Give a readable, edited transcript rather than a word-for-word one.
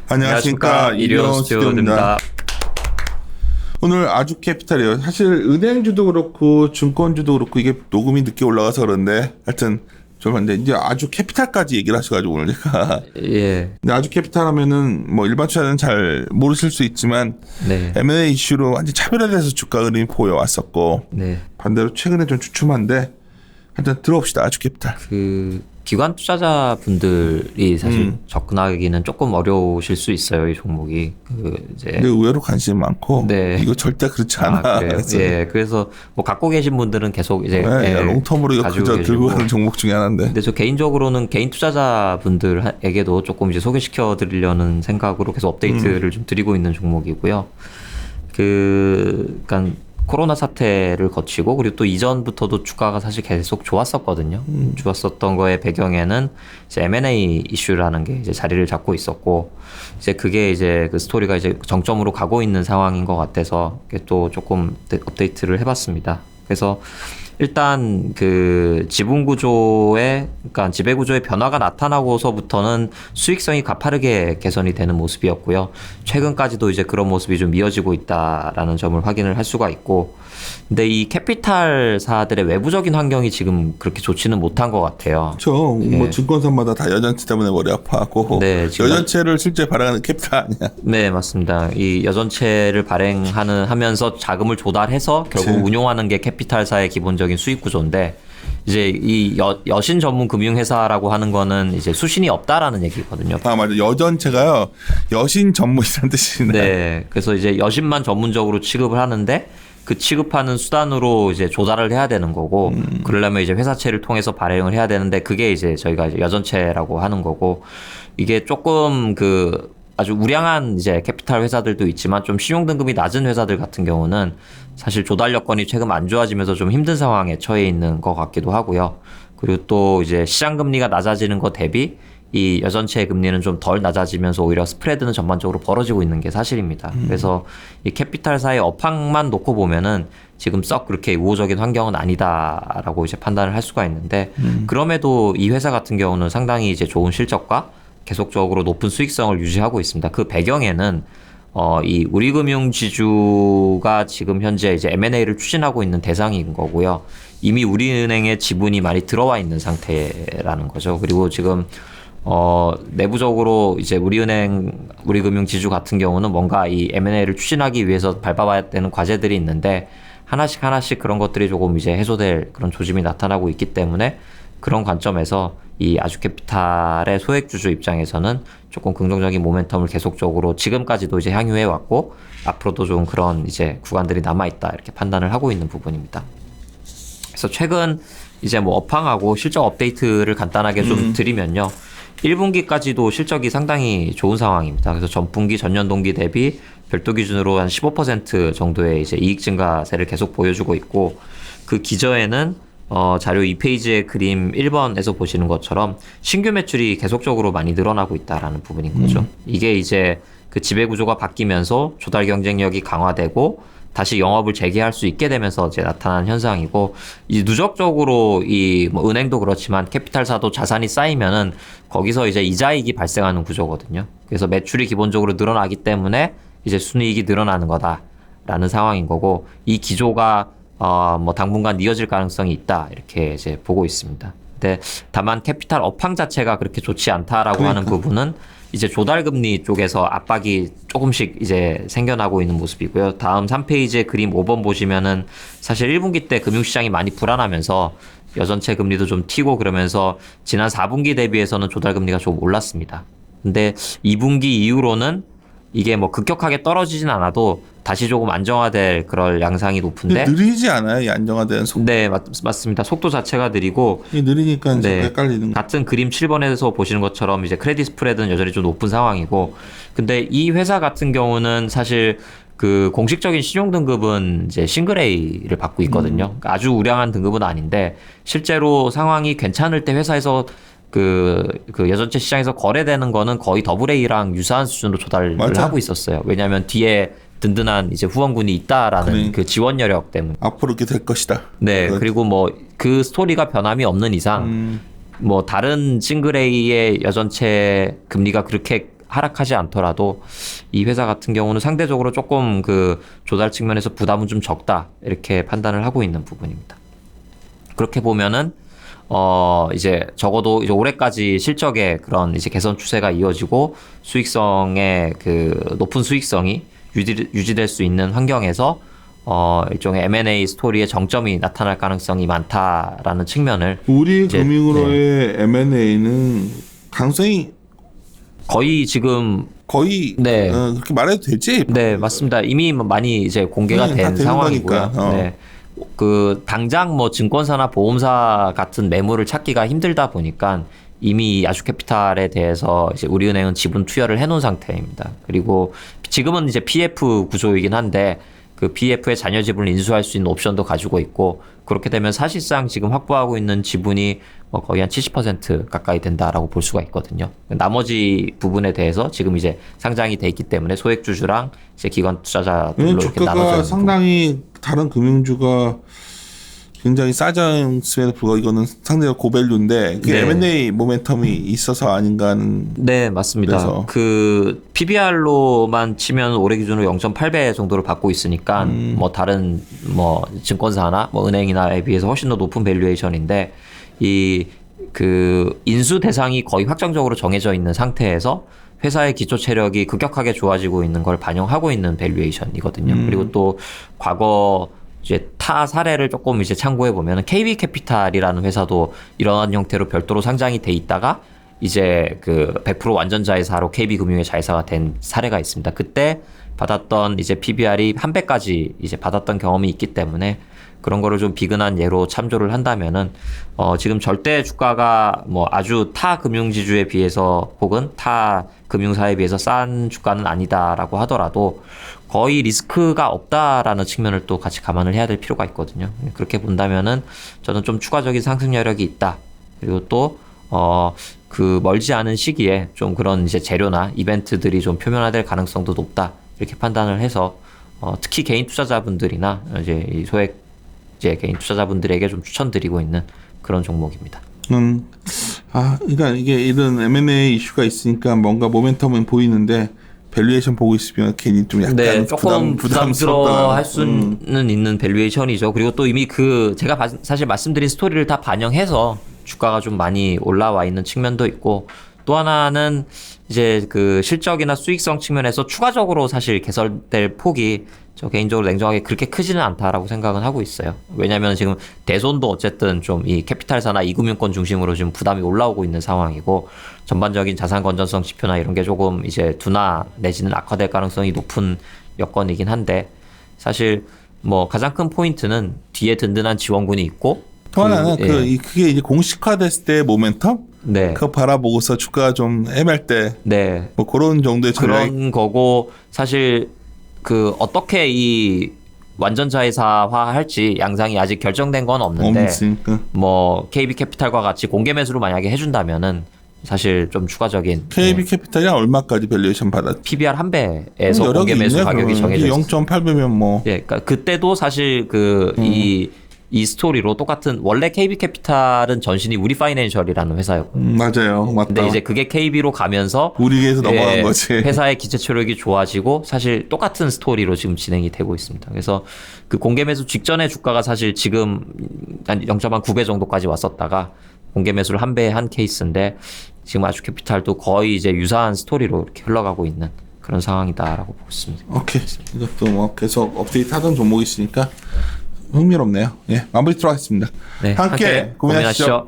안녕하십니까, 이리온 스튜디오입니다. 오늘 아주캐피탈이에요. 사실 은행주도 그렇고 증권주도 그렇고 이게 녹음이 늦게 올라가서 그런데 하여튼 좀 근데 이제 아주캐피탈까지 얘기를 하셔가지고 오늘 제가 예. 근데 아주캐피탈 하면은 뭐 일반 투자자는 잘 모르실 수 있지만 네. M&A 이슈로 완전 차별화돼서 주가 흐름이 보여왔었고 네. 반대로 최근에 좀 주춤한데 하여튼 들어봅시다. 아주캐피탈. 그 기관 투자자분들이 사실 접근하기는 조금 어려우실 수 있어요, 이 종목이. 이제 근데 의외로 관심이 많고 네. 이거 절대 그렇지 않아. 그래요? 예. 그래서 뭐 갖고 계신 분들은 계속 이제 롱텀으로 이거 그저 들고 가는 종목 중에 하나인데. 근데 저 개인적으로는 개인 투자자분들에게도 조금 이제 소개시켜 드리려는 생각으로 계속 업데이트를 좀 드리고 있는 종목이고요. 그러니까 코로나 사태를 거치고 그리고 또 이전부터도 주가가 사실 계속 좋았었거든요. 좋았었던 거의 배경에는 이제 M&A 이슈라는 게 이제 자리를 잡고 있었고 이제 그게 이제 그 스토리가 이제 정점으로 가고 있는 상황인 것 같아서 또 조금 업데이트를 해봤습니다. 그래서 일단 그 지분 구조의 그러니까 지배 구조의 변화가 나타나고서부터는 수익성이 가파르게 개선이 되는 모습이었고요. 최근까지도 이제 그런 모습이 좀 이어지고 있다라는 점을 확인을 할 수가 있고, 근데 이 캐피탈사들의 외부적인 환경이 지금 그렇게 좋지는 못한 것 같아요. 그렇죠. 예. 뭐 증권사마다 다 여전체 때문에 머리 아파하고 네, 여전체를 실제 발행하는 캐피탈 아니야. 네, 맞습니다. 이 여전체를 하면서 자금을 조달해서 결국 그치. 운용하는 게 캐피탈사의 기본적인 수익 구조인데, 이제 이 여신 전문 금융회사라고 하는 거는 이제 수신이 없다라는 얘기거든요. 아 맞아. 여전체가요. 여신 전문이라는 뜻이네. 네, 그래서 이제 여신만 전문적으로 취급을 하는데 그 취급하는 수단으로 이제 조달을 해야 되는 거고, 그러려면 이제 회사채를 통해서 발행을 해야 되는데 그게 이제 저희가 이제 여전체라고 하는 거고, 이게 조금 그 아주 우량한 이제 캐피탈 회사들도 있지만 좀 신용 등급이 낮은 회사들 같은 경우는 사실 조달 여건이 최근 안 좋아지면서 좀 힘든 상황에 처해 있는 것 같기도 하고요. 그리고 또 이제 시장 금리가 낮아지는 것 대비 이 여전체 금리는 좀 덜 낮아지면서 오히려 스프레드는 전반적으로 벌어지고 있는 게 사실입니다. 그래서 이 캐피탈사의 업황만 놓고 보면은 지금 썩 그렇게 우호적인 환경은 아니다라고 이제 판단을 할 수가 있는데, 그럼에도 이 회사 같은 경우는 상당히 이제 좋은 실적과 계속적으로 높은 수익성을 유지하고 있습니다. 그 배경에는 이 우리금융지주가 지금 현재 이제 M&A를 추진하고 있는 대상인 거고요. 이미 우리은행에 지분이 많이 들어와 있는 상태라는 거죠. 그리고 지금 내부적으로 이제 우리금융지주 같은 경우는 뭔가 이 M&A를 추진하기 위해서 밟아봐야 되는 과제들이 있는데 하나씩 그런 것들이 조금 이제 해소될 그런 조짐이 나타나고 있기 때문에 그런 관점에서 이 아주캐피탈의 소액주주 입장에서는 조금 긍정적인 모멘텀을 계속적으로 지금까지도 이제 향유해 왔고 앞으로도 좀 그런 이제 구간들이 남아있다 이렇게 판단을 하고 있는 부분입니다. 그래서 최근 이제 뭐 업황하고 실적 업데이트를 간단하게 좀 드리면요. 1분기까지도 실적이 상당히 좋은 상황입니다. 그래서 전분기 전년 동기 대비 별도 기준으로 한 15% 정도의 이제 이익 증가세를 계속 보여주고 있고, 그 기저에는 자료 2페이지의 그림 1번에서 보시는 것처럼 신규 매출이 계속적으로 많이 늘어나고 있다라는 부분인 거죠. 이게 이제 그 지배 구조가 바뀌면서 조달 경쟁력이 강화되고 다시 영업을 재개할 수 있게 되면서 이제 나타난 현상이고, 이 누적적으로 이 뭐 은행도 그렇지만 캐피탈사도 자산이 쌓이면은 거기서 이제 이자익이 발생하는 구조거든요. 그래서 매출이 기본적으로 늘어나기 때문에 이제 순이익이 늘어나는 거다라는 상황인 거고, 이 기조가 뭐 당분간 이어질 가능성이 있다 이렇게 이제 보고 있습니다. 근데 다만 캐피탈 업황 자체가 그렇게 좋지 않다라고 하는 부분은 이제 조달금리 쪽에서 압박이 조금씩 이제 생겨나고 있는 모습이고요. 다음 3페이지의 그림 5번 보시면은 사실 1분기 때 금융시장이 많이 불안하면서 여전체 금리도 좀 튀고 그러면서 지난 4분기 대비해서는 조달금리가 좀 올랐습니다. 근데 2분기 이후로는 이게 뭐 급격하게 떨어지진 않아도 다시 조금 안정화될 그럴 양상이 높은데 느리지 않아요? 이 안정화되는 속도. 네, 맞습니다. 속도 자체가 느리고 이게 느리니까 네, 헷갈리는 거. 같은 그림 7번에서 보시는 것처럼 이제 크레딧 스프레드는 여전히 좀 높은 상황이고, 근데 이 회사 같은 경우는 사실 그 공식적인 신용 등급은 이제 싱글 A를 받고 있거든요. 그러니까 아주 우량한 등급은 아닌데 실제로 상황이 괜찮을 때 회사에서 그 여전체 시장에서 거래되는 거는 거의 더블 A랑 유사한 수준으로 조달을 맞아. 하고 있었어요. 왜냐하면 뒤에 든든한 이제 후원군이 있다라는 그래. 그 지원 여력 때문에. 앞으로 이렇게 될 것이다. 네, 그리고 뭐 그 스토리가 변함이 없는 이상 뭐 다른 싱글A의 여전체 금리가 그렇게 하락하지 않더라도 이 회사 같은 경우는 상대적으로 조금 그 조달 측면에서 부담은 좀 적다 이렇게 판단을 하고 있는 부분입니다. 그렇게 보면은 이제 적어도 이제 올해까지 실적의 그런 이제 개선 추세가 이어지고 수익성의 그 높은 수익성이 유지될 수 있는 환경에서 일종의 M&A 스토리의 정점이 나타날 가능성이 많다라는 측면을 우리 이제, 금융으로의 M&A는 가능성이 거의 지금 거의 네. 그렇게 말해도 되지? 네, 맞습니다. 이미 많이 이제 공개가 다 된 되는 상황이고요. 거니까. 네. 그 당장 뭐 증권사나 보험사 같은 매물을 찾기가 힘들다 보니까 이미 아주캐피탈에 대해서 이제 우리은행은 지분 투여를 해놓은 상태입니다. 그리고 지금은 이제 PF 구조이긴 한데 그 PF의 잔여 지분을 인수할 수 있는 옵션도 가지고 있고 그렇게 되면 사실상 지금 확보하고 있는 지분이 뭐 거의 한 70% 가까이 된다라고 볼 수가 있거든요. 나머지 부분에 대해서 지금 이제 상장이 돼 있기 때문에 소액주주랑 이제 기관 투자자들로 이렇게 나눠져 주가가 있는 상당히 다른 금융주가 굉장히 싸졌음에도 불구하고 이거는 상대적으로 고밸류인데 그 네. M&A 모멘텀이 있어서 아닌가 하는. 네, 맞습니다. 그래서. 그 PBR로만 치면 올해 기준으로 0.8배 정도를 받고 있으니까 뭐 다른 뭐 증권사나 뭐 은행이나에 비해서 훨씬 더 높은 밸류에이션인데 이 그 인수 대상이 거의 확정적으로 정해져 있는 상태에서 회사의 기초 체력이 급격하게 좋아지고 있는 걸 반영하고 있는 밸류에이션이거든요. 그리고 또 과거 이제 타 사례를 조금 이제 참고해 보면은 KB캐피탈이라는 회사도 이러한 형태로 별도로 상장이 돼 있다가 이제 그 100% 완전 자회사로 KB금융의 자회사가 된 사례가 있습니다. 그때 받았던 이제 PBR이 한 배까지 이제 받았던 경험이 있기 때문에 그런 거를 좀 비근한 예로 참조를 한다면은 지금 절대 주가가 뭐 아주 타 금융지주에 비해서 혹은 타 금융사에 비해서 싼 주가는 아니다라고 하더라도 거의 리스크가 없다라는 측면을 또 같이 감안을 해야 될 필요가 있거든요. 그렇게 본다면은 저는 좀 추가적인 상승 여력이 있다. 그리고 또 그 멀지 않은 시기에 좀 그런 이제 재료나 이벤트들이 좀 표면화될 가능성도 높다. 이렇게 판단을 해서 특히 개인 투자자분들이나 이제 이 소액 이제 개인 투자자분들에게 좀 추천드리고 있는 그런 종목입니다. 그러니까 이게 이런 M&A 이슈가 있으니까 뭔가 모멘텀은 보이는데 밸류에이션 보고 있으면 괜히 좀 약간 네, 조금 부담스러워 할 수는 음. 있는 밸류에이션이죠. 그리고 또 이미 그 제가 사실 말씀드린 스토리를 다 반영해서 주가가 좀 많이 올라와 있는 측면도 있고 또 하나는 이제 그 실적이나 수익성 측면에서 추가적으로 사실 개설될 폭이 저 개인적으로 냉정하게 그렇게 크지는 않다라고 생각은 하고 있어요. 왜냐하면 지금 대손도 어쨌든 좀 이 캐피탈사나 이금융권 중심으로 지금 부담이 올라오고 있는 상황이고 전반적인 자산 건전성 지표나 이런 게 조금 이제 둔화 내지는 악화될 가능성이 높은 여건이긴 한데 사실 뭐 가장 큰 포인트는 뒤에 든든한 지원군이 있고 또 하나는 그게 이제 공식화됐을 때 모멘텀? 네. 그거 바라보고서 주가가 좀 애매할 때 네. 뭐 그런 정도의 전략이 그런 거고 사실 그 어떻게 이 완전 자회사화 할지 양상이 아직 결정된 건 없는데 없으니까. 뭐 KB캐피탈과 같이 공개 매수를 만약에 해준다면은 사실 좀 추가적인 KB캐피탈이 얼마까지 밸류에이션 받았지? PBR 한 배에서 공개 매수 가격이 정해져 있어요. 0.8배면 뭐. 예, 그러니까 그때도 사실 그 이 스토리로 똑같은 원래 KB캐피탈은 전신이 우리파이낸셜이라는 회사였고 맞아요, 맞다. 근데 이제 그게 KB로 가면서 우리에서 넘어간 거지. 회사의 기체 체력이 좋아지고 사실 똑같은 스토리로 지금 진행이 되고 있습니다. 그래서 그 공개 매수 직전의 주가가 사실 지금 한 0.9배 정도까지 왔었다가 공개 매수를 한 배 한 케이스인데 지금 아주캐피탈도 거의 이제 유사한 스토리로 이렇게 흘러가고 있는 그런 상황이다라고 보고 있습니다. 오케이. 이것도 뭐 계속 업데이트 하던 종목이 있으니까 흥미롭네요. 예, 마무리 들어가겠습니다. 네, 함께 고민하시죠. 고민하시죠.